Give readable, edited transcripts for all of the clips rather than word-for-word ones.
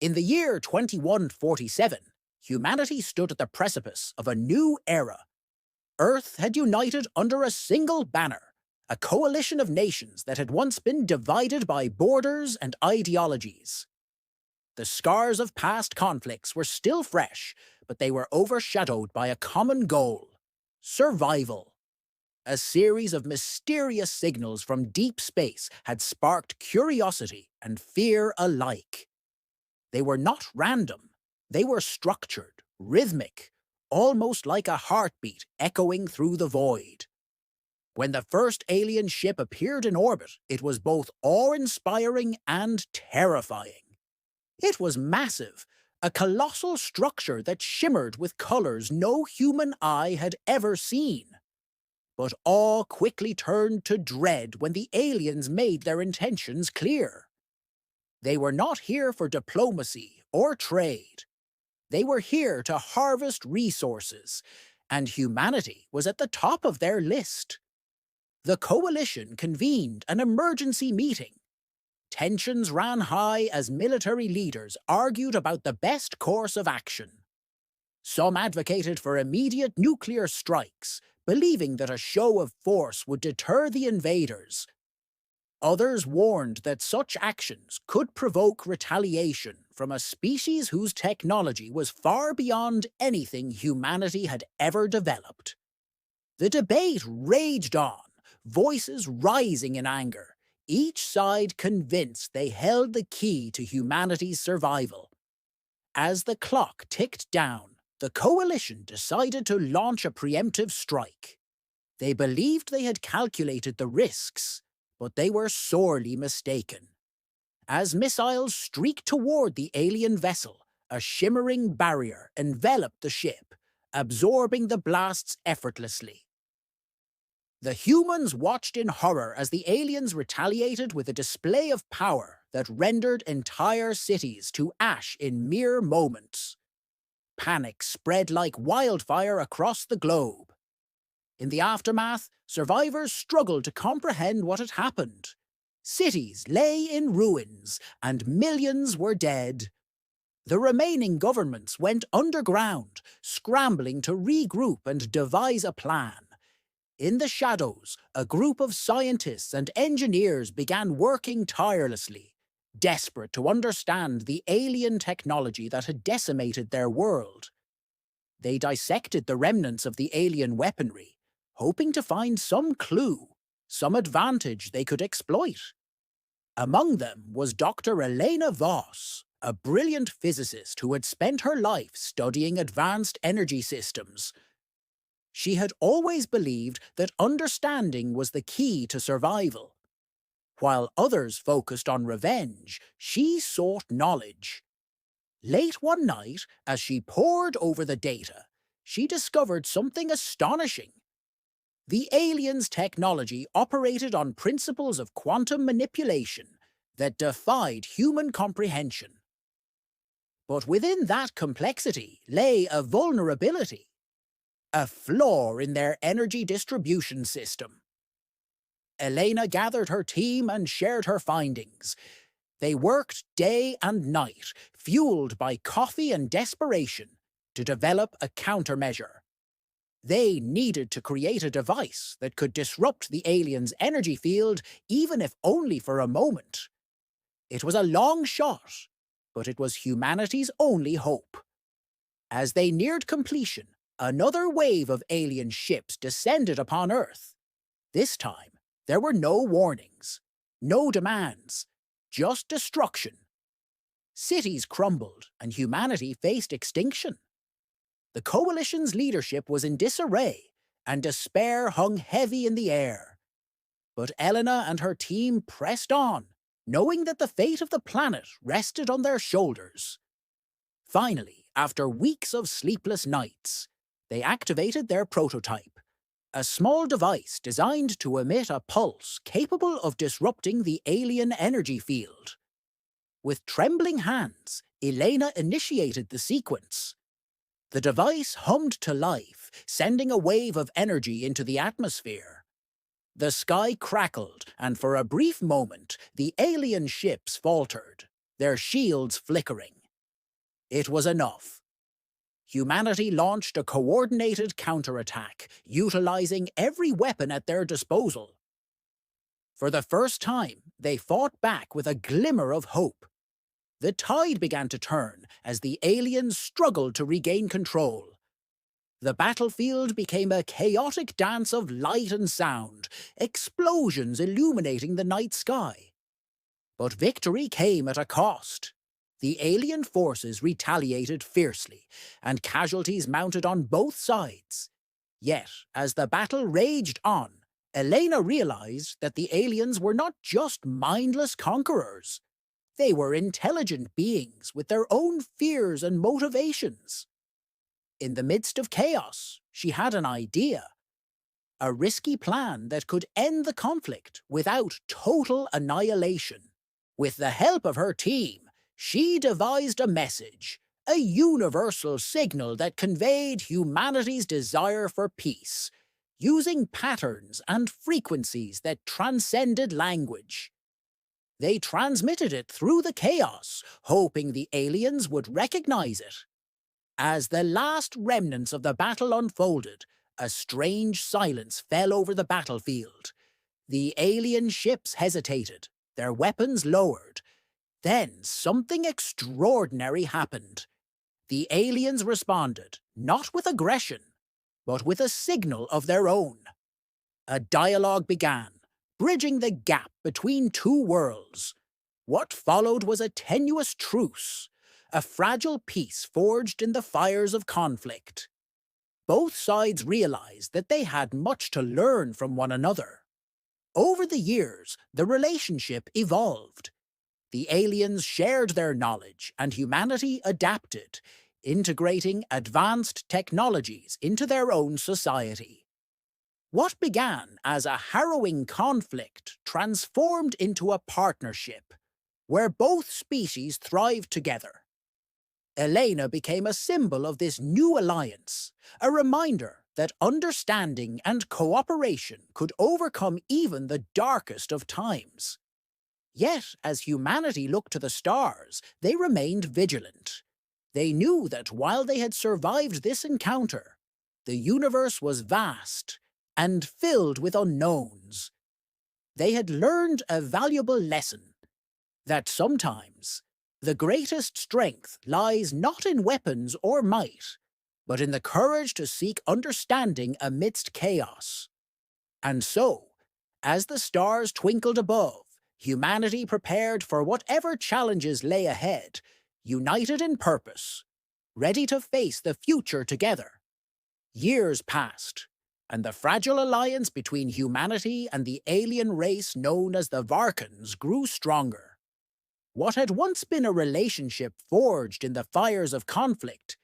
In the year 2147, humanity stood at the precipice of a new era. Earth had united under a single banner, a coalition of nations that had once been divided by borders and ideologies. The scars of past conflicts were still fresh, but they were overshadowed by a common goal: survival. A series of mysterious signals from deep space had sparked curiosity and fear alike. They were not random. They were structured, rhythmic, almost like a heartbeat echoing through the void. When the first alien ship appeared in orbit, it was both awe-inspiring and terrifying. It was massive, a colossal structure that shimmered with colors no human eye had ever seen. But awe quickly turned to dread when the aliens made their intentions clear. They were not here for diplomacy or trade. They were here to harvest resources, and humanity was at the top of their list. The coalition convened an emergency meeting. Tensions ran high as military leaders argued about the best course of action. Some advocated for immediate nuclear strikes, believing that a show of force would deter the invaders. Others warned that such actions could provoke retaliation from a species whose technology was far beyond anything humanity had ever developed. The debate raged on, voices rising in anger, each side convinced they held the key to humanity's survival. As the clock ticked down, the coalition decided to launch a preemptive strike. They believed they had calculated the risks, but they were sorely mistaken. As missiles streaked toward the alien vessel, a shimmering barrier enveloped the ship, absorbing the blasts effortlessly. The humans watched in horror as the aliens retaliated with a display of power that rendered entire cities to ash in mere moments. Panic spread like wildfire across the globe. In the aftermath, survivors struggled to comprehend what had happened. Cities lay in ruins, and millions were dead. The remaining governments went underground, scrambling to regroup and devise a plan. In the shadows, a group of scientists and engineers began working tirelessly, desperate to understand the alien technology that had decimated their world. They dissected the remnants of the alien weaponry, hoping to find some clue, some advantage they could exploit. Among them was Dr. Elena Voss, a brilliant physicist who had spent her life studying advanced energy systems. She had always believed that understanding was the key to survival. While others focused on revenge, she sought knowledge. Late one night, as she pored over the data, she discovered something astonishing. The aliens' technology operated on principles of quantum manipulation that defied human comprehension. But within that complexity lay a vulnerability, a flaw in their energy distribution system. Elena gathered her team and shared her findings. They worked day and night, fueled by coffee and desperation, to develop a countermeasure. They needed to create a device that could disrupt the aliens' energy field, even if only for a moment. It was a long shot, but it was humanity's only hope. As they neared completion, another wave of alien ships descended upon Earth. This time, there were no warnings, no demands, just destruction. Cities crumbled, and humanity faced extinction. The coalition's leadership was in disarray, and despair hung heavy in the air. But Elena and her team pressed on, knowing that the fate of the planet rested on their shoulders. Finally, after weeks of sleepless nights, they activated their prototype, a small device designed to emit a pulse capable of disrupting the alien energy field. With trembling hands, Elena initiated the sequence. The device hummed to life, sending a wave of energy into the atmosphere. The sky crackled, and for a brief moment, the alien ships faltered, their shields flickering. It was enough. Humanity launched a coordinated counterattack, utilizing every weapon at their disposal. For the first time, they fought back with a glimmer of hope. The tide began to turn as the aliens struggled to regain control. The battlefield became a chaotic dance of light and sound, explosions illuminating the night sky. But victory came at a cost. The alien forces retaliated fiercely, and casualties mounted on both sides. Yet, as the battle raged on, Elena realized that the aliens were not just mindless conquerors. They were intelligent beings with their own fears and motivations. In the midst of chaos, she had an idea. A risky plan that could end the conflict without total annihilation. With the help of her team, she devised a message, a universal signal that conveyed humanity's desire for peace, using patterns and frequencies that transcended language. They transmitted it through the chaos, hoping the aliens would recognize it. As the last remnants of the battle unfolded, a strange silence fell over the battlefield. The alien ships hesitated, their weapons lowered. Then something extraordinary happened. The aliens responded, not with aggression, but with a signal of their own. A dialogue began, bridging the gap between two worlds. What followed was a tenuous truce, a fragile peace forged in the fires of conflict. Both sides realized that they had much to learn from one another. Over the years, the relationship evolved. The aliens shared their knowledge, and humanity adapted, integrating advanced technologies into their own society. What began as a harrowing conflict transformed into a partnership, where both species thrived together. Elena became a symbol of this new alliance, a reminder that understanding and cooperation could overcome even the darkest of times. Yet, as humanity looked to the stars, they remained vigilant. They knew that while they had survived this encounter, the universe was vast and filled with unknowns. They had learned a valuable lesson, that sometimes the greatest strength lies not in weapons or might, but in the courage to seek understanding amidst chaos. And so, as the stars twinkled above, humanity prepared for whatever challenges lay ahead, united in purpose, ready to face the future together. Years passed, and the fragile alliance between humanity and the alien race known as the Varkans grew stronger. What had once been a relationship forged in the fires of conflict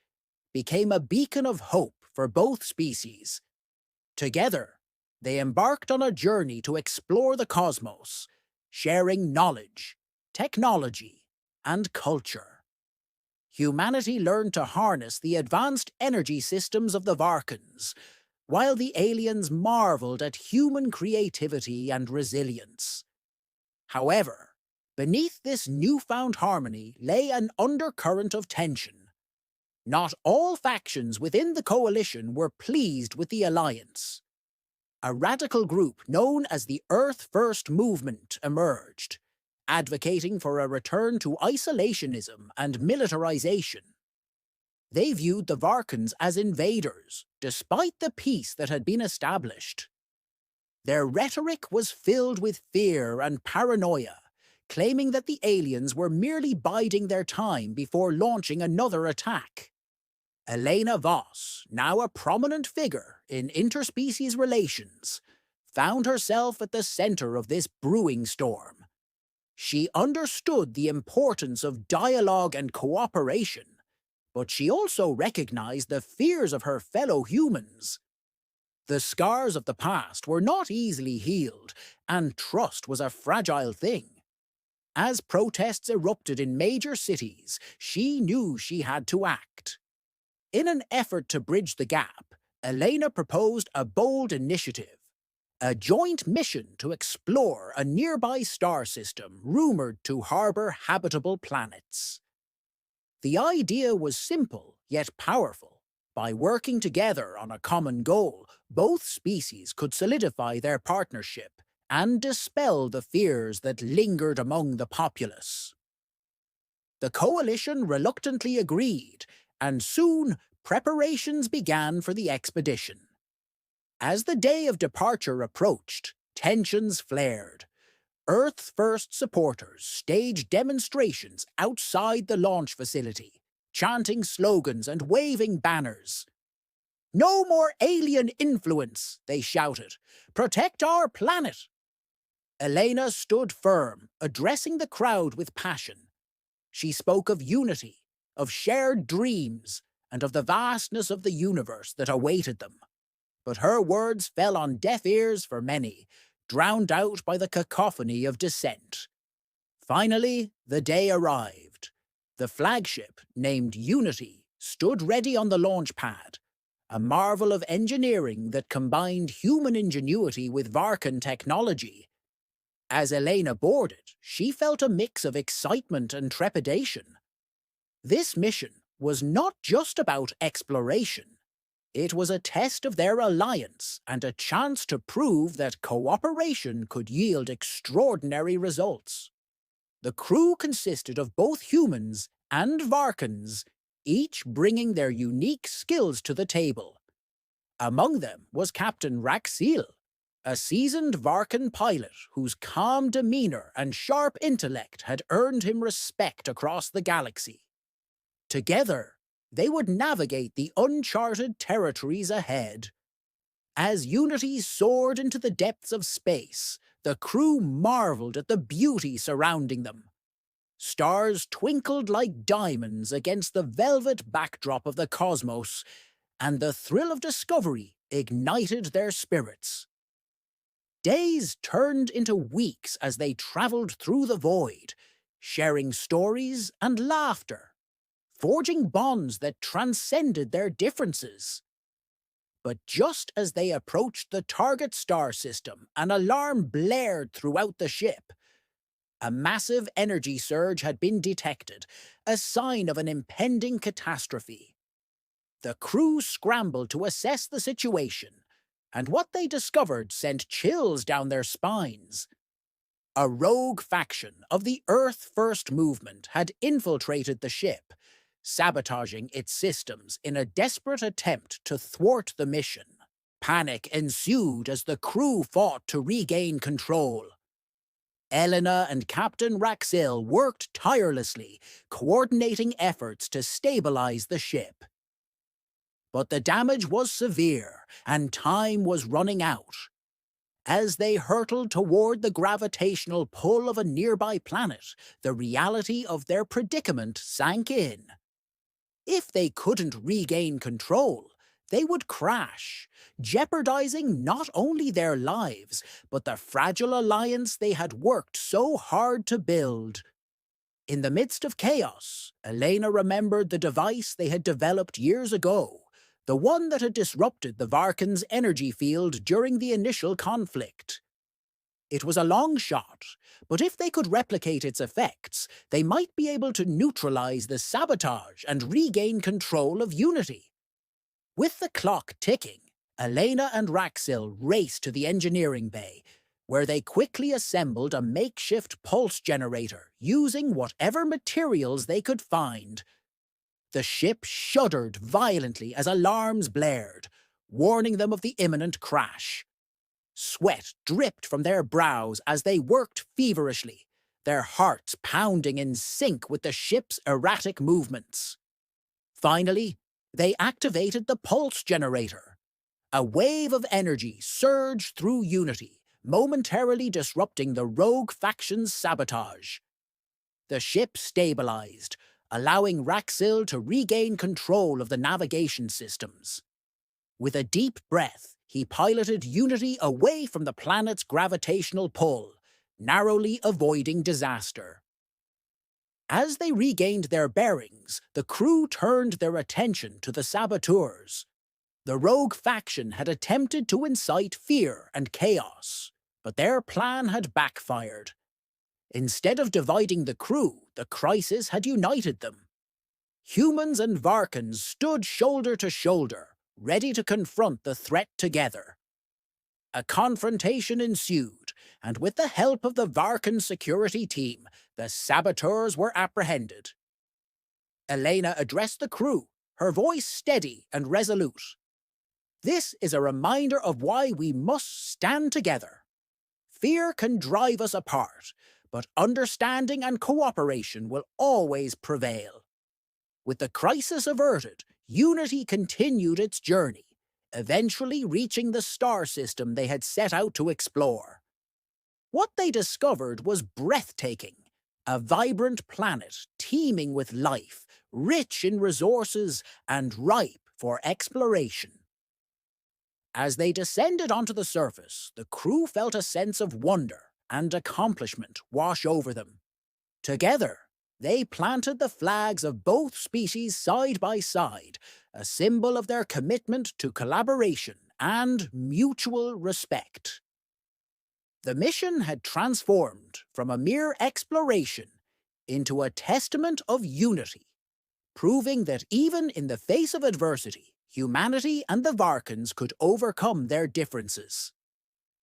became a beacon of hope for both species. Together, they embarked on a journey to explore the cosmos, sharing knowledge, technology, and culture. Humanity learned to harness the advanced energy systems of the Varkans, while the aliens marveled at human creativity and resilience. However, beneath this newfound harmony lay an undercurrent of tension. Not all factions within the coalition were pleased with the alliance. A radical group known as the Earth First movement emerged, advocating for a return to isolationism and militarization. They viewed the Varkans as invaders, despite the peace that had been established. Their rhetoric was filled with fear and paranoia, claiming that the aliens were merely biding their time before launching another attack. Elena Voss, now a prominent figure in interspecies relations, found herself at the center of this brewing storm. She understood the importance of dialogue and cooperation, but she also recognized the fears of her fellow humans. The scars of the past were not easily healed, and trust was a fragile thing. As protests erupted in major cities, she knew she had to act. In an effort to bridge the gap, Elena proposed a bold initiative, a joint mission to explore a nearby star system rumored to harbor habitable planets. The idea was simple yet powerful. By working together on a common goal, both species could solidify their partnership and dispel the fears that lingered among the populace. The coalition reluctantly agreed, and soon preparations began for the expedition. As the day of departure approached, tensions flared. Earth First supporters staged demonstrations outside the launch facility, chanting slogans and waving banners. "No more alien influence," they shouted. "Protect our planet." Elena stood firm, addressing the crowd with passion. She spoke of unity, of shared dreams, and of the vastness of the universe that awaited them. But her words fell on deaf ears for many, drowned out by the cacophony of dissent. Finally, the day arrived. The flagship, named Unity, stood ready on the launch pad, a marvel of engineering that combined human ingenuity with Varkan technology. As Elena boarded, she felt a mix of excitement and trepidation. This mission was not just about exploration. It was a test of their alliance and a chance to prove that cooperation could yield extraordinary results. The crew consisted of both humans and Varkans, each bringing their unique skills to the table. Among them was Captain Raxil, a seasoned Varkan pilot whose calm demeanor and sharp intellect had earned him respect across the galaxy. Together, they would navigate the uncharted territories ahead. As Unity soared into the depths of space, the crew marveled at the beauty surrounding them. Stars twinkled like diamonds against the velvet backdrop of the cosmos, and the thrill of discovery ignited their spirits. Days turned into weeks as they traveled through the void, sharing stories and laughter, forging bonds that transcended their differences. But just as they approached the target star system, an alarm blared throughout the ship. A massive energy surge had been detected, a sign of an impending catastrophe. The crew scrambled to assess the situation, and what they discovered sent chills down their spines. A rogue faction of the Earth First movement had infiltrated the ship, sabotaging its systems in a desperate attempt to thwart the mission. Panic ensued as the crew fought to regain control. Elena and Captain Raxil worked tirelessly, coordinating efforts to stabilize the ship. But the damage was severe, and time was running out. As they hurtled toward the gravitational pull of a nearby planet, the reality of their predicament sank in. If they couldn't regain control, they would crash, jeopardizing not only their lives, but the fragile alliance they had worked so hard to build. In the midst of chaos, Elena remembered the device they had developed years ago, the one that had disrupted the Varkan's energy field during the initial conflict. It was a long shot, but if they could replicate its effects, they might be able to neutralize the sabotage and regain control of Unity. With the clock ticking, Elena and Raxil raced to the engineering bay, where they quickly assembled a makeshift pulse generator using whatever materials they could find. The ship shuddered violently as alarms blared, warning them of the imminent crash. Sweat dripped from their brows as they worked feverishly, their hearts pounding in sync with the ship's erratic movements. Finally, they activated the pulse generator. A wave of energy surged through Unity, momentarily disrupting the rogue faction's sabotage. The ship stabilized, allowing Raxil to regain control of the navigation systems. With a deep breath, he piloted Unity away from the planet's gravitational pull, narrowly avoiding disaster. As they regained their bearings, the crew turned their attention to the saboteurs. The rogue faction had attempted to incite fear and chaos, but their plan had backfired. Instead of dividing the crew, the crisis had united them. humans and Varkans stood shoulder to shoulder, ready to confront the threat together. A confrontation ensued, and with the help of the Varkan security team, the saboteurs were apprehended. Elena addressed the crew, her voice steady and resolute. "This is a reminder of why we must stand together. Fear can drive us apart, but understanding and cooperation will always prevail." With the crisis averted, Unity continued its journey, eventually reaching the star system they had set out to explore. What they discovered was breathtaking: a vibrant planet teeming with life, rich in resources and ripe for exploration. As they descended onto the surface, the crew felt a sense of wonder and accomplishment wash over them. Together, they planted the flags of both species side by side, a symbol of their commitment to collaboration and mutual respect. The mission had transformed from a mere exploration into a testament of unity, proving that even in the face of adversity, humanity and the Varkans could overcome their differences.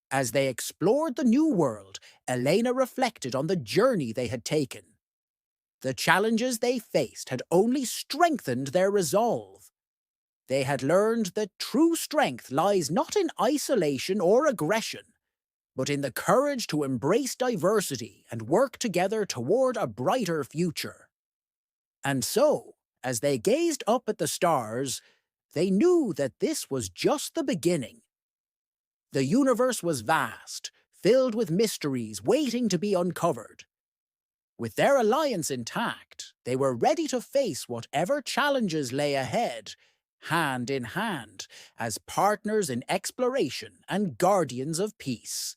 As they explored the new world, Elena reflected on the journey they had taken. The challenges they faced had only strengthened their resolve. They had learned that true strength lies not in isolation or aggression, but in the courage to embrace diversity and work together toward a brighter future. And so, as they gazed up at the stars, they knew that this was just the beginning. The universe was vast, filled with mysteries waiting to be uncovered. With their alliance intact, they were ready to face whatever challenges lay ahead, hand in hand, as partners in exploration and guardians of peace.